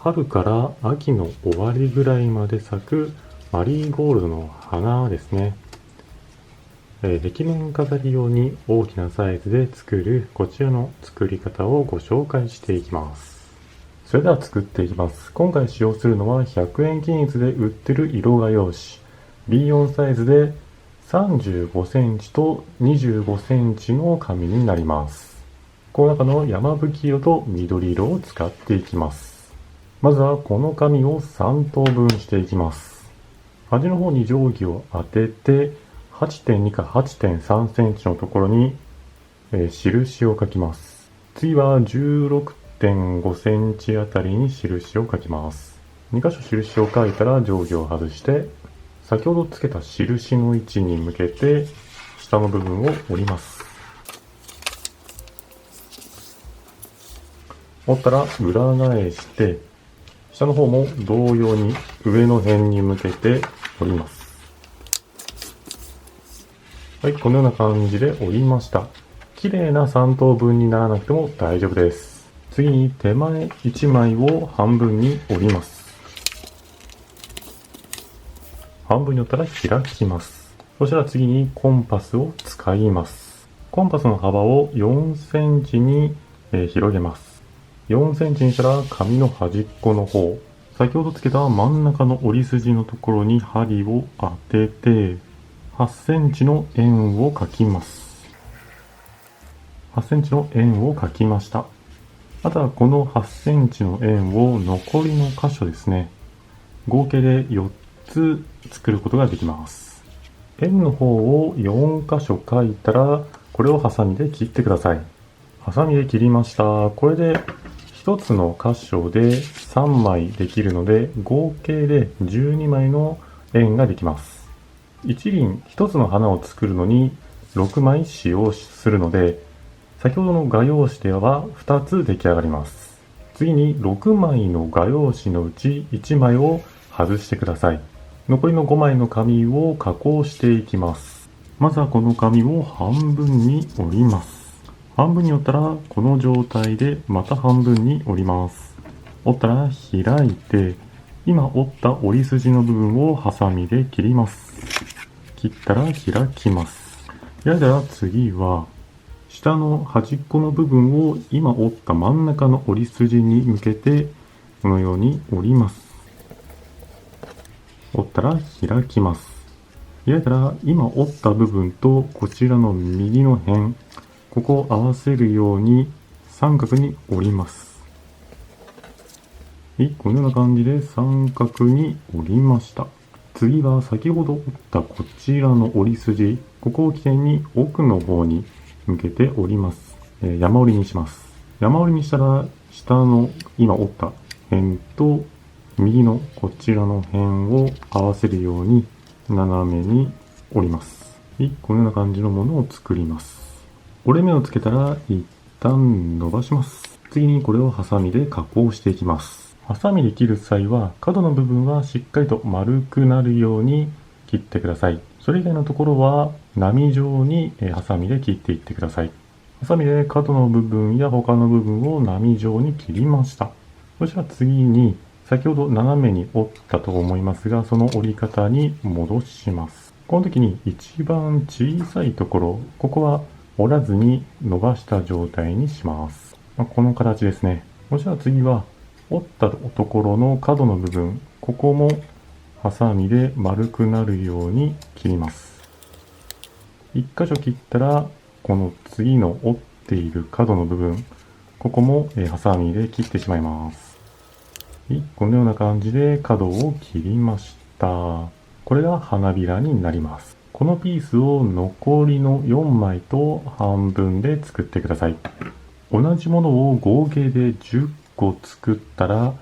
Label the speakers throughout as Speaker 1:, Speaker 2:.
Speaker 1: 春から秋の終わりぐらいまで咲くマリーゴールドの花ですね。壁面飾り用に大きなサイズで作るこちらの作り方をご紹介していきます。それでは作っていきます。今回使用するのは100円均一で売ってる色画用紙 B4 サイズで35センチと25センチの紙になります。この中の山吹色と緑色を使っていきます。まずはこの紙を3等分していきます。端の方に定規を当てて 8.2 か 8.3 センチのところに、印を書きます。次は 16.5 センチあたりに印を書きます。2箇所印を書いたら定規を外して先ほどつけた印の位置に向けて下の部分を折ります。折ったら裏返して下の方も同様に上の辺に向けて折ります。はい、このような感じで折りました。綺麗な3等分にならなくても大丈夫です。次に手前1枚を半分に折ります。半分に折ったら開きます。そしたら次にコンパスを使います。コンパスの幅を4センチに広げます。4センチにしたら紙の端っこの方、先ほどつけた真ん中の折り筋のところに針を当てて8センチの円を描きます。8センチの円を描きました。あとはこの8センチの円を残りの箇所ですね。合計で4つ作ることができます。円の方を4箇所描いたら、これをハサミで切ってください。ハサミで切りました。これで1つの箇所で3枚できるので、合計で12枚の円ができます。一輪1つの花を作るのに6枚使用するので、先ほどの画用紙では2つ出来上がります。次に6枚の画用紙のうち1枚を外してください。残りの5枚の紙を加工していきます。まずはこの紙を半分に折ります。半分に折ったらこの状態でまた半分に折ります。折ったら開いて、今折った折り筋の部分をハサミで切ります。切ったら開きます。開いたら次は下の端っこの部分を今折った真ん中の折り筋に向けてこのように折ります。折ったら開きます。開いたら今折った部分とこちらの右の辺、ここを合わせるように三角に折ります。このような感じで三角に折りました。次は先ほど折ったこちらの折り筋、ここを起点に奥の方に向けて折ります。山折りにします。山折りにしたら下の今折った辺と右のこちらの辺を合わせるように斜めに折ります。このような感じのものを作ります。折れ目をつけたら一旦伸ばします。次にこれをハサミで加工していきます。ハサミで切る際は角の部分はしっかりと丸くなるように切ってください。それ以外のところは波状にハサミで切っていってください。ハサミで角の部分や他の部分を波状に切りました。そしたら次に先ほど斜めに折ったと思いますが、その折り方に戻します。この時に一番小さいところ、ここは折らずに伸ばした状態にします。この形ですね。そしたら次は折ったところの角の部分、ここもハサミで丸くなるように切ります。1箇所切ったらこの次の折っている角の部分、ここもハサミで切ってしまいます。このような感じで角を切りました。これが花びらになります。このピースを残りの4枚と半分で作ってください。同じものを合計で10個作ったら、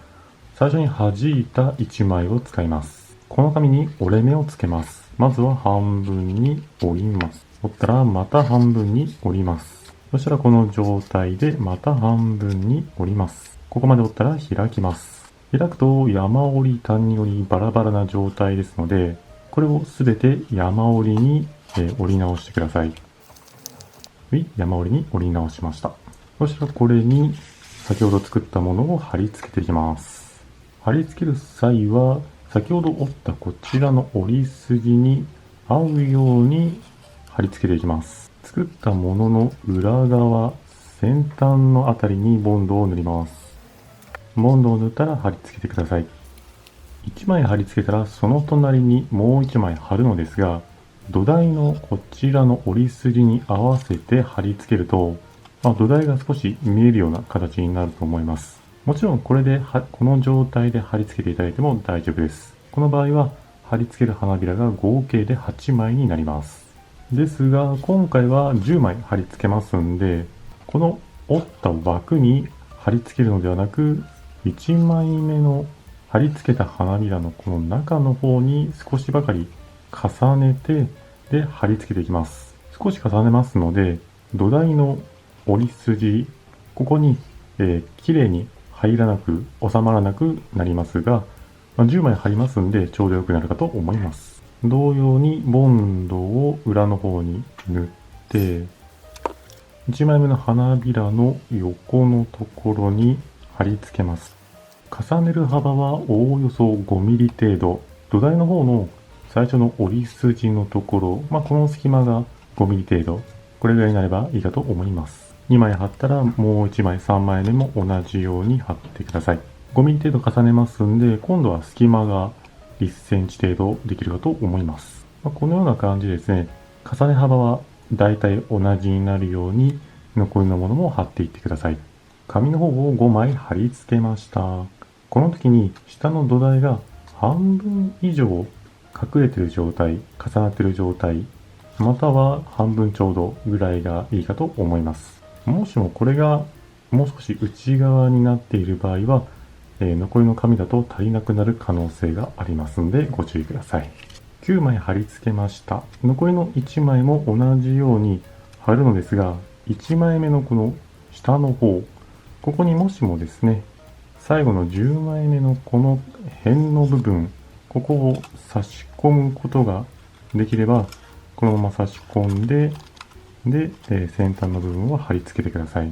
Speaker 1: 最初に弾いた1枚を使います。この紙に折れ目をつけます。まずは半分に折ります。折ったらまた半分に折ります。そしたらこの状態でまた半分に折ります。ここまで折ったら開きます。開くと山折り谷折りバラバラな状態ですので、これをすべて山折りに折り直してください。山折りに折り直しました。そしたらこれに先ほど作ったものを貼り付けていきます。貼り付ける際は、先ほど折ったこちらの折り筋に合うように貼り付けていきます。作ったものの裏側、先端のあたりにボンドを塗ります。ボンドを塗ったら貼り付けてください。1枚貼り付けたらその隣にもう1枚貼るのですが、土台のこちらの折り筋に合わせて貼り付けると、土台が少し見えるような形になると思います。もちろんこれでこの状態で貼り付けていただいても大丈夫です。この場合は貼り付ける花びらが合計で8枚になります。ですが今回は10枚貼り付けますんで、この折った枠に貼り付けるのではなく、1枚目の貼り付けた花びらのこの中の方に少しばかり重ねて、で貼り付けていきます。少し重ねますので、土台の折り筋、ここに、綺麗に入らなく、収まらなくなりますが、10枚貼りますんでちょうど良くなるかと思います。同様にボンドを裏の方に塗って、1枚目の花びらの横のところに貼り付けます。重ねる幅はおおよそ5ミリ程度。土台の方の最初の折り筋のところ、この隙間が5ミリ程度。これぐらいになればいいかと思います。2枚貼ったらもう1枚3枚目も同じように貼ってください。5ミリ程度重ねますんで、今度は隙間が1センチ程度できるかと思います。このような感じでですね、重ね幅はだいたい同じになるように残りのものも貼っていってください。紙の方を5枚貼り付けました。この時に下の土台が半分以上隠れている状態、重なっている状態、または半分ちょうどぐらいがいいかと思います。もしもこれがもう少し内側になっている場合は、残りの紙だと足りなくなる可能性がありますのでご注意ください。9枚貼り付けました。残りの1枚も同じように貼るのですが、1枚目のこの下の方、ここにもしもですね、最後の10枚目のこの辺の部分、ここを差し込むことができれば、このまま差し込んで、先端の部分を貼り付けてください。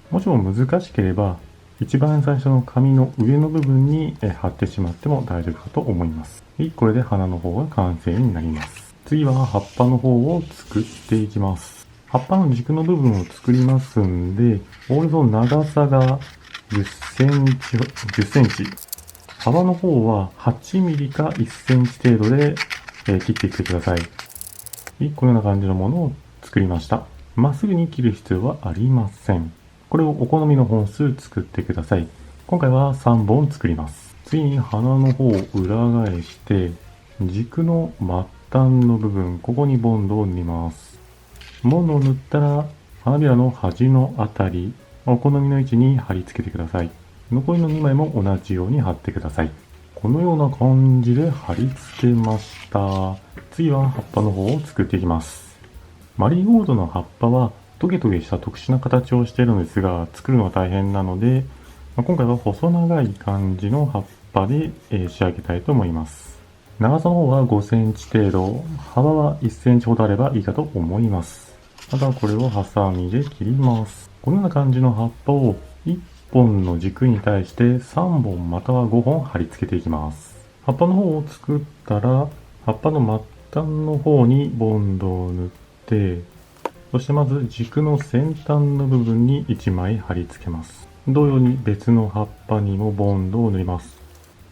Speaker 1: もしも難しければ、一番最初の紙の上の部分に貼ってしまっても大丈夫かと思います。これで花の方が完成になります。次は葉っぱの方を作っていきます。葉っぱの軸の部分を作りますんで、おおよそ長さが10センチ。幅の方は8ミリか1センチ程度で切っていってください。このような感じのものを作りました。まっすぐに切る必要はありません。これをお好みの本数作ってください。今回は3本作ります。次に花の方を裏返して、軸の末端の部分、ここにボンドを塗ります。ボンドを塗ったら、花びらの端のあたり、お好みの位置に貼り付けてください。残りの2枚も同じように貼ってください。このような感じで貼り付けました。次は葉っぱの方を作っていきます。マリーゴールドの葉っぱはトゲトゲした特殊な形をしているのですが、作るのが大変なので、今回は細長い感じの葉っぱで仕上げたいと思います。長さの方は5センチ程度、幅は1センチほどあればいいかと思います。またこれをハサミで切ります。このような感じの葉っぱを1本の軸に対して3本または5本貼り付けていきます。葉っぱの方を作ったら、葉っぱの末端の方にボンドを塗って、そしてまず軸の先端の部分に1枚貼り付けます。同様に別の葉っぱにもボンドを塗ります。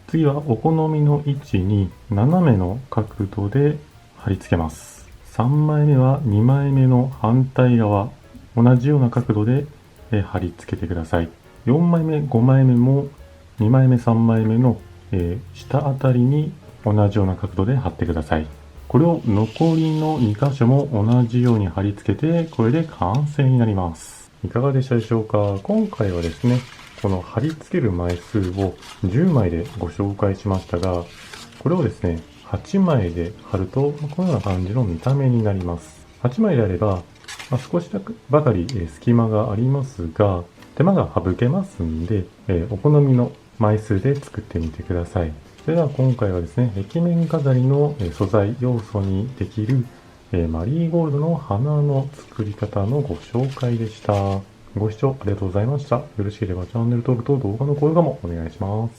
Speaker 1: 次はお好みの位置に斜めの角度で貼り付けます。3枚目は2枚目の反対側、同じような角度で貼り付けてください。4枚目、5枚目も2枚目、3枚目の下あたりに同じような角度で貼ってください。これを残りの2箇所も同じように貼り付けて、これで完成になります。いかがでしたでしょうか？今回はですね、この貼り付ける枚数を10枚でご紹介しましたが、これをですね、8枚で貼ると、このような感じの見た目になります。8枚であれば、少しばかり隙間がありますが、手間が省けますんで、お好みの枚数で作ってみてください。それでは今回はですね、壁面飾りの素材要素にできるマリーゴールドの花の作り方のご紹介でした。ご視聴ありがとうございました。よろしければチャンネル登録と動画の高評価もお願いします。